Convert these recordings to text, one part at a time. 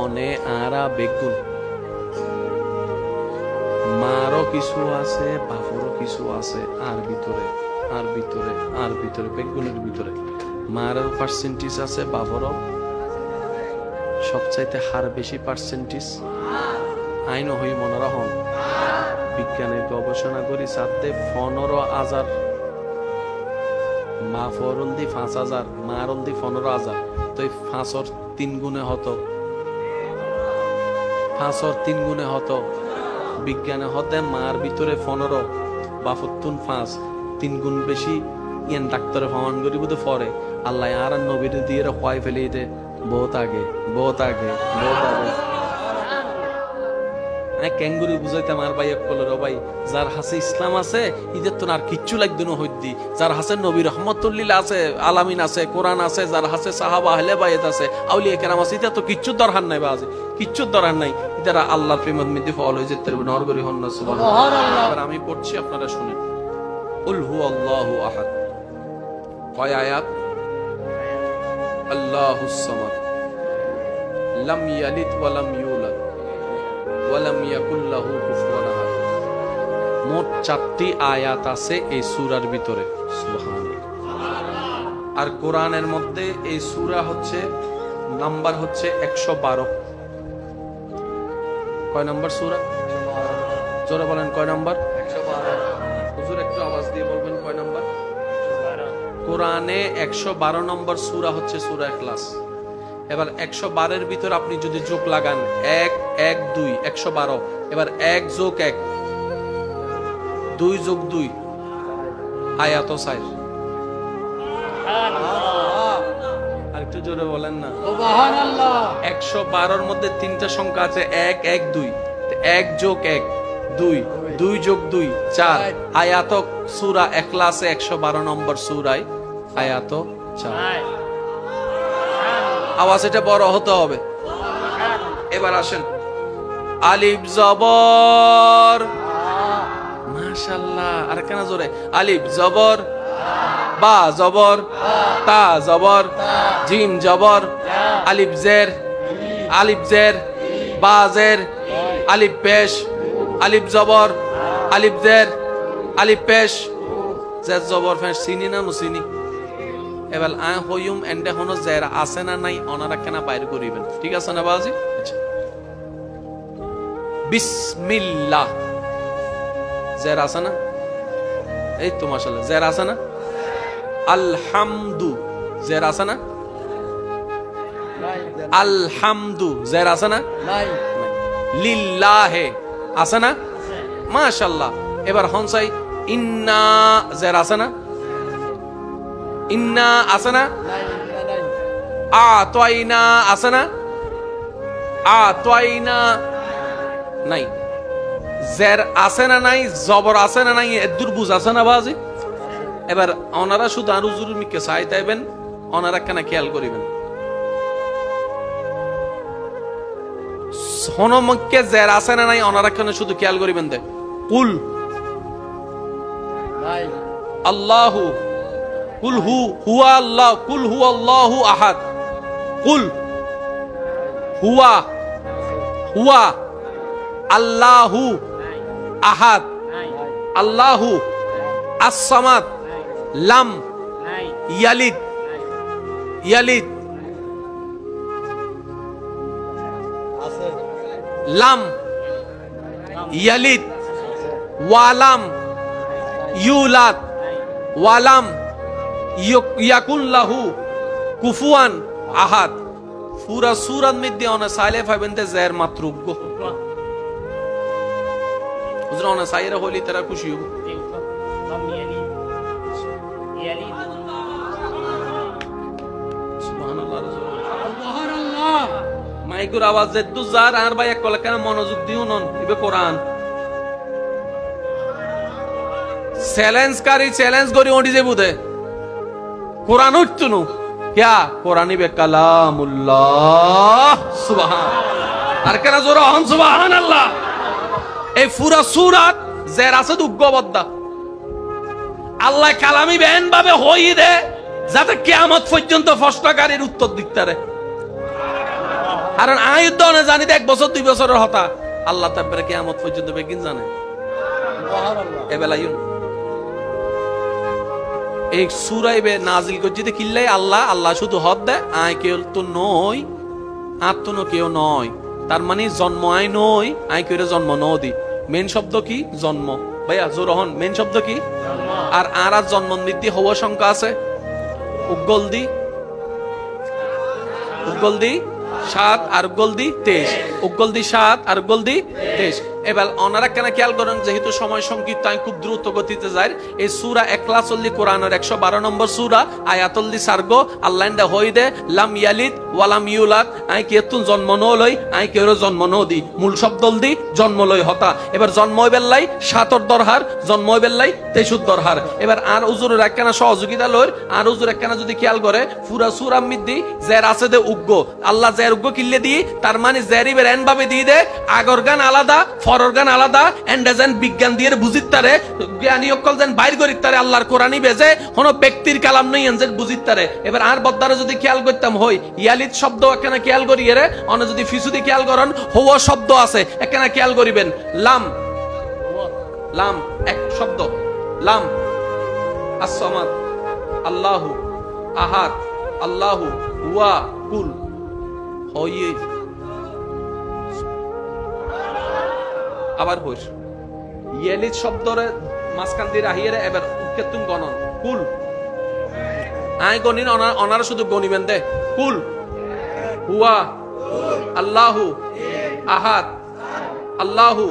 ফনে আরা বেগুন মারও কিছু আছে, বাফরও কিছু আছে, আর ভিতরে বেগুনের ভিতরে মারের পার্সেন্টেজ আছে, বাফরও সবচাইতে হার বেশি পার্সেন্টেজ। আইন হই মনে রাখুন, বিজ্ঞানের গবেষণা করি সাথে 15,000 মা ফরন্দি 5,000 মারন্দি 15,000, তো এই 5-র 3 গুণে হতো, 5-র 3 গুণে হতো। বিজ্ঞানে হতে মার ভিতরে 15 বাফতুন 5 3 গুণ বেশি। ইয়ান ডাক্তারে প্রমাণ করি বুঝতে পরে আল্লাহ আর নবীর দিয়ে খোয়াই ফেলে দে বহুত আগে। ক্যাঙ্গুরি বুঝাইতে আমার ভাই এক কলের ভাই, যার হাসে ইসলাম আছে ঈদের তো আর কিচ্ছু লাগতো না হইদি, যার হাসে নবী রহমতুল্লিল আছে, আলামিন আছে, কোরআন আছে, যার হাসে সাহাবা আহলে বাইত আছে, আউলিয়া কেরাম আছে, এটা তো কিচ্ছু দরকার নাই বাজে, কিচ্ছু দরকার নাই। এটা আল্লাহর প্রেমত মধ্যে ফল হয়ে যেতে পারবে। নর করি হন না সুবহানাল্লাহ। এবার আমি পড়ছি, আপনারা শুনেন। কুল হুয়াল্লাহু আহাদ। কয় আয়াত? আল্লাহুস সামাদ, লাম ইয়ালিদ ওয়া লাম ইউলাদ ওয়া লাম ইয়াকুল লাহু কুফুয়ান আহাদ। মোট 4টি আয়াত আছে এই সূরার ভিতরে, সুবহানাল্লাহ। আর কোরআনের মধ্যে এই সূরা হচ্ছে নাম্বার হচ্ছে 112। কয় নাম্বার সূরা? জোরে বলেন, কয় নাম্বার? 112। হুজুর একটু আওয়াজ দিয়ে বলবেন কয় নাম্বার? 112। কোরআনে 112 নম্বর সূরা হচ্ছে সূরা ইখলাস। এবার 112 এর ভিতর আপনি যদি যোগ লাগান 1 1 2 112, এবার 1 যোগ 1 2 যোগ 2 আয়াত 4। আরেকটু জোরে বলেন না সুবহানাল্লাহ। 112 এর মধ্যে 3টা সংখ্যা আছে 1 1 2, 1 যোগ 1 2, 2 যোগ 2 4 আয়াত। সূরা ইখলাসে 112 নম্বর সূরায় আয়াত 4। আওয়াজ এটা বড় হতে হবে। এবার আসেন, আলিফ জবর, মাশাআল্লাহ, আর কেন জোরে? আলিফ জবর, বা জবর, তা জবর, জিম জবর, আলিফ জের, বা জের, আলিফ পেশ, আলিফ জবর, আলিফ জের, আলিফ পেশ, জের জবর পেশ। চিনি না মুসিনি? এবার হইম এন্ডে হনো জের আছে না নাই ওনারা কেন বাইর করিবেন, ঠিক আছে না বাজি? আচ্ছা, বিসমিল্লাহ, জের আছে না? এই তো মাশাআল্লাহ, জের আছে না? আলহামদু, জের আছে না? আলহামদু, জের আছে না? লিল্লাহে আছে না? মাশাআল্লাহ। এবার হনসাই ইন্না, জের আছে না? ইন্না আছে না? আতাইনা আছে না? আতাইনা নাই। জের আছে না নাই? জবর আছে না নাই? এদুর বুঝ আছে না বাজি? এবার ওনারা শুধু আর হুজুর মিকে চাইতাইবেন, ওনারা কেন খেয়াল করিবেন। হনমকে জের আছে না নাই ওনারা কেন শুধু খেয়াল করিবেন। দে কুল আল্লাহু, কুল হুয়া আল্লাহ, কুল হুয়া আল্লাহু আহাদ, কুল হুয়া আল্লাহু আহাদ, আল্লাহু as-সামাদ, লাম ইয়ালিদ, লাম ইয়ালিদ, ওয়ালাম ইউলাদ, ওয়ালাম ইয়াকুন লাহু কুফুয়ান আহাদ। পুরা সূরার মধ্যে অনা সাইলে ফাইবেনতে জের মাত্রুক হুজুর অনা সাইরা হলি তারা খুশি হবো। সুবহানাল্লাহ, সুবহানাল্লাহ। মাইকুর আওয়াজ যেদু যার আর ভাই এক কলে কেন মনোযোগ দিও নন। ইবে কোরআন চ্যালেঞ্জ করি ওডি যে বুদে কোরআন উঠতুনু क्या कुरानी बे कलामुल्लाह सुबहान আর কেন জোরে হন সুবহানাল্লাহ। এই পুরা সূরা জের আছে দুগ্গবদ্দা আল্লাহ কালামি বেন ভাবে হই দে যাতে কিয়ামত পর্যন্ত প্রশ্নকারীর উত্তর দিতে পারে। কারণ আয়ুদ্ধ না জানি 1 বছর 2 বছরের হতা আল্লাহ তারপরে কিয়ামত পর্যন্ত বেগিন জানে এবেলায়ুন এই সূরাইবে নাজিল করতে কিল্লাই আল্লাহ শুধু হদ দেয় আয় কেউ তো নয় আত্মনো কেউ নয় তার মানে জন্ম আয় নয় আয় কেউ জন্ম নদী মেন শব্দ কি জন্ম ভাইয়া জোরহন মেন শব্দ কি আর আর জন্ম মৃত্যু হওয়া সংখ্যা আছে উগল দি 7 আর উগল দি 23 উগল দি 7 আর উগল দি 23 এবার ওনারা কেন খেয়াল করেন যেহেতু সময় সংক্ষিপ্ত আমি খুব দ্রুত গতিতে যাই এই সূরা ইখলাসুল্লি কোরআনের 112 নম্বর সূরা আয়াতুল্লি সারগো আল্লাহ দে হইদে লাম ইয়ালিদ ওয়ালাম ইউলাদ আই কেতুন জন্ম নলই আই কেরো জন্ম নদি মূল শব্দ দি জন্ম লই হতা এবার জন্ম হইবেলাই 7 দরহার জন্ম হইবেলাই 23 দরহার এবার আর হুজুরের একখানা সহযোগিতা লইর আর হুজুর একখানা যদি খেয়াল করে পুরা সূরা মিদ্দি জের আছে দে উগ্গ আল্লাহ জের উগ্গ কিল্লে দি তার মানে জেরিবের এন ভাবে দি দে আগর গান আলাদা ফররগান আলাদা এন্ডাজেন বিজ্ঞান দিয়ে বুঝিতারে জ্ঞানী অকল যেন বাইর করিতারে আল্লাহর কোরআনই বেজে কোনো ব্যক্তির কালাম নই এনজেন বুঝিতারে এবার আর বদ্দারে যদি খেয়াল করতাম হই ইয়ালিদ শব্দ একখানা খেয়াল করিয়ে রে অন্য যদি ফিসুদি খেয়াল করেন হুয়া শব্দ আছে একখানা খেয়াল করিবেন লাম এক শব্দ লাম as-samad আল্লাহু আহাদ আল্লাহু হুয়া কুল হইয়ে আবার হইস ইয়ালিদ শব্দরে মাসকান দিয়ে রাহিয়ে এবার উকেতুন গণন কুল আই গনিন অনারা শুধু গনিবেন দে কুল হুয়া আল্লাহু আহাদ আল্লাহু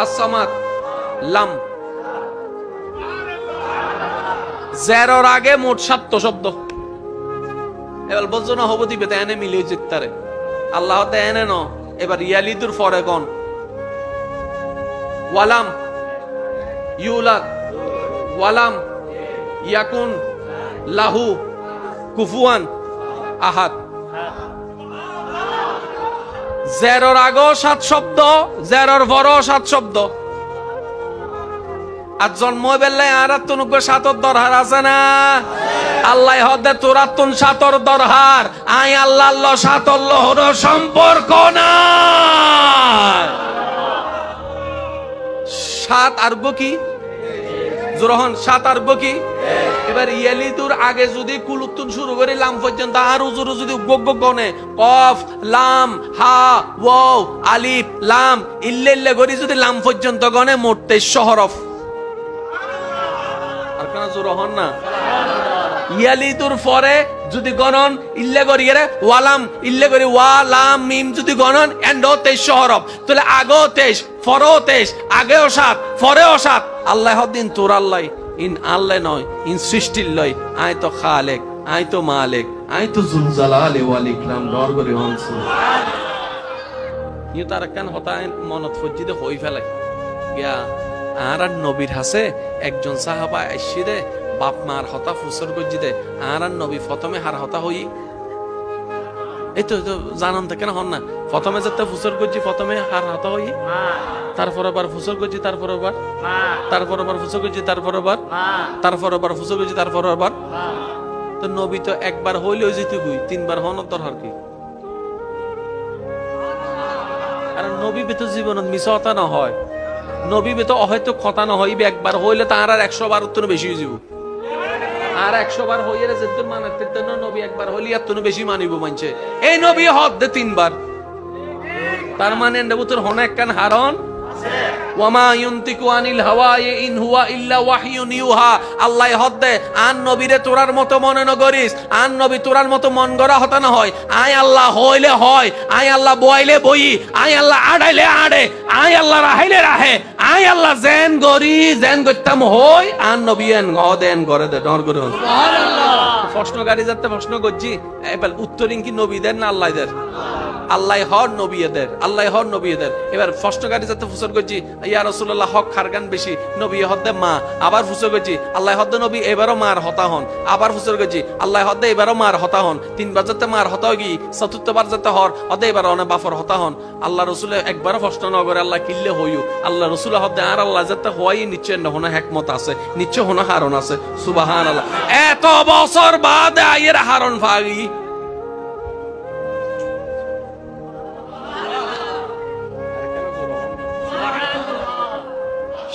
as-samad লাম জেরর আগে মোট 7 শব্দ এবার বলছো না হবো দিবে এনে মিলিয়ে জিততারে আল্লাহ এনে ন এবার ইয়ালিদুর পরে গন ওয়ালাম ইউলাদ ওয়ালাম ইয়াকুন লাহু কুফুয়ান আহাদ জেরর আগো 7 শব্দ জেরর পরও 7 শব্দ আর জন্ম বেলায় আর 7 দরহার আছে না আল্লাহ হদে তোরাতুন 7 দরহার আই আল্লাহ 7 লহর সম্পর্ক না 7 আরব কি জোরহন 7 আরব কি এবার ইয়ালিদুর আগে যদি কুলুতুন শুরু করে লাম পর্যন্ত আর উজুর যদি গগ গনে কফ লাম হা ওয়াও আলিফ লাম ইল্লা করি যদি লাম পর্যন্ত গনে মোট 23 হরফ আর কেন জোরহন না ইয়ালিদুর পরে যদি গণন ইল্লা করি রে ওয়ালাম ইল্লা করি ওয়া লাম মিম যদি গণন এন্ডো 23 হরফ তাহলে আগেও 23 পরেও 23 আগেও 7 পরেও 7 আল্লাহ হদিন তোর আল্লাহ ইন আল্লাহ নয় ইন সৃষ্টির লয় আই তো খালেক আই তো মালিক আই তো জুল জালালি ওয়াল ইকরাম দর করে হনস ইউ তার কান হতায় মনত ফজিদে হই ফেলে গিয়া আর নবীর হাসে একজন সাহাবা আইসিদে বাপ মার হতা ফুসর গজিদে আর নবী প্রথমে হার হতা হই এই তো জানান তো কেন হন না প্রথমে যাতে ফুসর গজি প্রথমে হার হতা হই তারপর আবার ফুসর গজি তারপর আবার ফুসর গজি তারপর আবার ফুসর গজি তারপর আবার তো নবী তো একবার হইলেও যেতে গুই 3 বার হন দরকার কি কারণ নবী তো জীবনত মিছা হতা না হয় নবী তো হয়তো কথা না হইবে একবার হইলে তার আর 100 বার উত্তর বেশি হয়ে যাব আর 100 বার হইলে যেতুন মানতে জন্য নবী একবার হইলে এত বেশি মানিব মানছে এই নবী হদ দে 3 বার তার মানে নবুতর হন একখান হারন ওয়ামা ইউনতিকু আনিল হাওয়া ইন হুয়া ইল্লা ওয়াহয়ুন ইউহা আল্লাহ হদ দে আন নবীরে তোরার মতো মনে ন করিস আন নবী তোরার মতো মন গড়া হতা না হয় আই আল্লাহ হইলে হয় আই আল্লাহ বইলে বই আই আল্লাহ আড়াইলে আড়ে আই আল্লাহ রাহাইলে রাহে আই আল্লাহ জেন গরি জেন গত্তাম হই আন নবী এন গদেন করে দে ডর করে সুবহানাল্লাহ প্রশ্ন গাড়ি যাতে প্রশ্ন করছি এবার উত্তরিং কি নবীদের না আল্লাহদের আল্লাহ হর নবীদের আল্লাহ হর নবীদের এবার প্রশ্ন গাড়ি যাতে ফুসর করছি ইয়া রাসূলুল্লাহ হক খারগান বেশি নবী হদ্দে মা আবার ফুসর করছি আল্লাহ হদ্দে নবী এবারও মার হতা হন আবার ফুসর করছি আল্লাহ হদ্দে এবারও মার হতা হন 3 বার যাতে মার হতা হই চতুর্থবার যাতে হর হদে এবার অনে বাফর হতা হন আল্লাহ রাসূল একবারও প্রশ্ন ন করে আল্লাহ কিল্লে হইউ আল্লাহ রাসূল হদ্দে আর আল্লাহ যাতে হই নিচে হন হিকমত আছে নিচে হন হারন আছে সুবহানাল্লাহ এত বছর বাদে আয়ের হারন ফাগি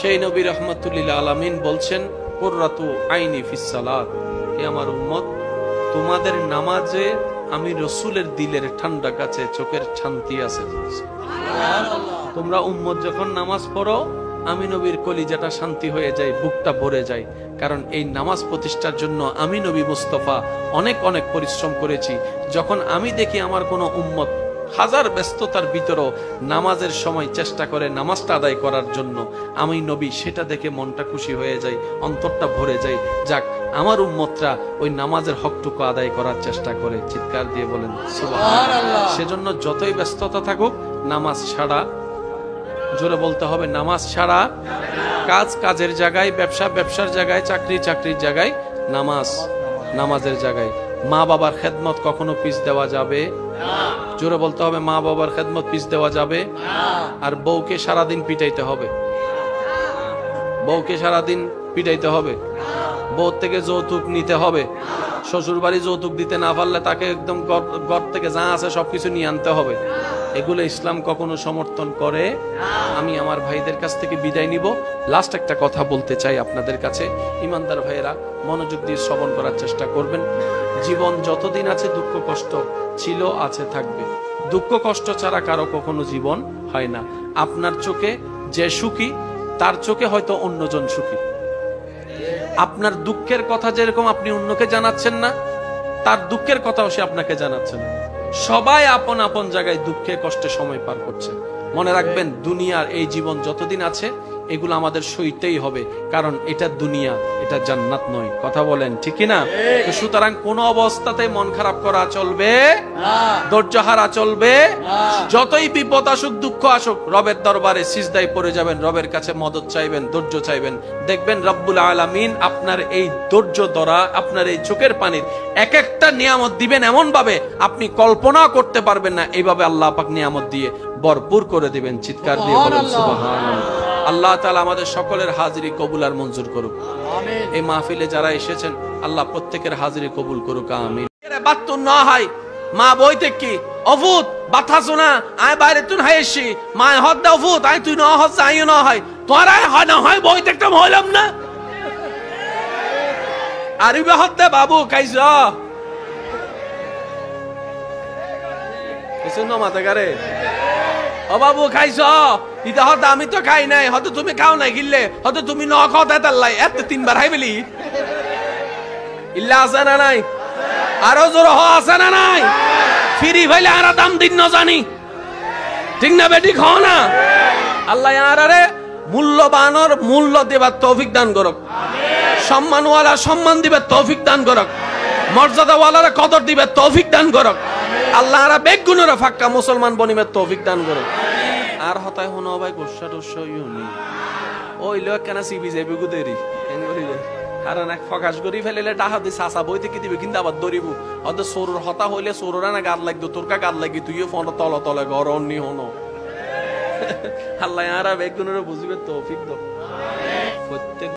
সেই নবী রাহমাতুল লিল আলামিন বলছেন, কুররাতু আইনি ফিস সালাত, হে আমার উম্মত, তোমাদের নামাজে আমি রাসূলের দিলের ঠান্ডা কাছে চোখের শান্তি আছে। তোমরা উম্মত যখন নামাজ পড়ো, আমি নবীর কলিজাটা শান্তি হয়ে যায়, বুকটা ভরে যায়। কারণ এই নামাজ প্রতিষ্ঠার জন্য আমি নবী মুস্তাফা অনেক অনেক পরিশ্রম করেছি। যখন আমি দেখি আমার কোনো উম্মত হাজার ব্যস্ততার ভিতরও নামাজের সময় চেষ্টা করে নামাজটা আদায় করার জন্য, আমি নবী সেটা দেখে মনটা খুশি হয়ে যায়, অন্তরটা ভরে যায়। যাক, আমার উম্মতরা ওই নামাজের হকটুকু আদায় করার চেষ্টা করে। চিৎকার দিয়ে বলেন সুবহানাল্লাহ। সেজন্য যতই ব্যস্ততা থাকুক, নামাজ ছাড়া, জোরে বলতে হবে, নামাজ ছাড়া, কাজ কাজের জায়গায়, ব্যবসা ব্যবসার জায়গায়, চাকরি চাকরির জায়গায়, নামাজ নামাজের জায়গায়। মা বাবার খেদমত কখনো পিছ দেওয়া যাবে না। জোরে বলতে হবে, মা বাবার খেদমত পিছ দেওয়া যাবে না। আর বউকে সারাদিন পিটাইতে হবে, বউকে সারাদিন পিটাইতে হবে, বউ থেকে যৌতুক নিতে হবে। শ্বশুর বাড়ি যৌতুক দিতে না পারলে তাকে একদম ঘর থেকে যা আছে সবকিছু নিয়ে আনতে হবে। এগুলো ইসলাম কখনো সমর্থন করে। আমি আমার ভাইদের কাছ থেকে বিদায় নিব। লাস্ট একটা কথা বলতে চাই আপনাদের কাছে, ইমানদার ভাইয়েরা মনোযোগ দিয়ে শ্রবণ করার চেষ্টা করবেন। জীবন যতদিন আছে দুঃখ কষ্ট ছিল, আছে, থাকবে। দুঃখ কষ্ট ছাড়া কারো কখনো জীবন হয় না। আপনার চোখে যে সুখী, তার চোখে হয়তো অন্যজন সুখী। আপনার দুঃখের কথা যেরকম আপনি অন্যকে জানাচ্ছেন না, তার দুঃখের কথাও সে আপনাকে জানাচ্ছে না। সবাই আপন আপন জায়গায় দুঃখে কষ্টে সময় পার করছে। মনে রাখবেন, দুনিয়ার এই জীবন যতদিন আছে এগুলো আমাদের সইতেই হবে, কারণ এটা দুনিয়া, এটা জান্নাত নয়। কথা বলেন ঠিক কি না? সুতরাং কোন অবস্থাতে মন খারাপ করা চলবে না, ধৈর্য হারা চলবে না। যতই বিপদ আসুক, দুঃখ আসুক, রবের দরবারে সিজদায় পড়ে যাবেন, রবের কাছে মদদ চাইবেন, ধৈর্য চাইবেন। দেখবেন রব্বুল আলামিন আপনার এই ধৈর্য ধরা, আপনার এই চোখের পানির এক একটা নিয়ামত দিবেন এমন ভাবে আপনি কল্পনা করতে পারবেন না। এইভাবে আল্লাহ পাক নিয়ামত দিয়ে ভরপুর করে দিবেন। চিৎকার দিয়ে বলেন সুবহানাল্লাহ। আল্লাহ তাআলা আমাদের সকলের হাজিরি কবুল আর মঞ্জুর করুক। আমিন। এই মাহফিলে যারা এসেছেন, আল্লাহ প্রত্যেকের হাজিরি কবুল করুক। আমিন। বাত্তু না হয় মা বইতে কি অভূত বাথা শোনা, আয় বাইরে তুই হাইছি মা হদ দাও ভূত, আয় তুই না হদ আইও না হয়, তোরাই হয় না হয় বইতে একটা হইলাম না। আরিবে হদ দে বাবু কাইজ কিছু না মাথা গারে। ও বাবু খাইছ? ইতা হয়তো আমি তো খাই নাই, হয়তো তুমি খাও নাই, গিললে হয়তো তুমি ন খাও তাই তাল্লাই এত তিনবার খাই বলি ইল্লা আছে না নাই? আরো জোর হ আছে না নাই? ফিরি ভাইলে আর দাম দিন না জানি, ঠিক না বেটি? খাও না। আল্লাহ আরে মূল্যবানর মূল্য দেবার তৌফিক দান করুক, সম্মানওয়ালা সম্মান দিবে তৌফিক দান করুক, মর্যাদাওয়ালারা কদর দিবে তৌফিক দান করুক। আল্লাহ আরা বেগুনের ফাক্কা মুসলমান বনিবে তৌফিক দান করুক। আর হতায় হনো ভাই গোসা টোসা ইউনি ওই লোক কেন সিবি যাবি গুদেরি কেন করিলে কারণ এক ফকাশ করি ফেলিলে ডাহা দি সাসা বইতে কি দিবে, কিন্তু আবার দরিব হয়তো সরুর হতা হইলে সরুরা না গাদ লাগতো, তোর কা গাদ লাগি, তুইও ফোন তল তলে ঘর অন্য হনো। আল্লাহ আরা বেগুনের বুঝিবে তৌফিক দাও প্রত্যেক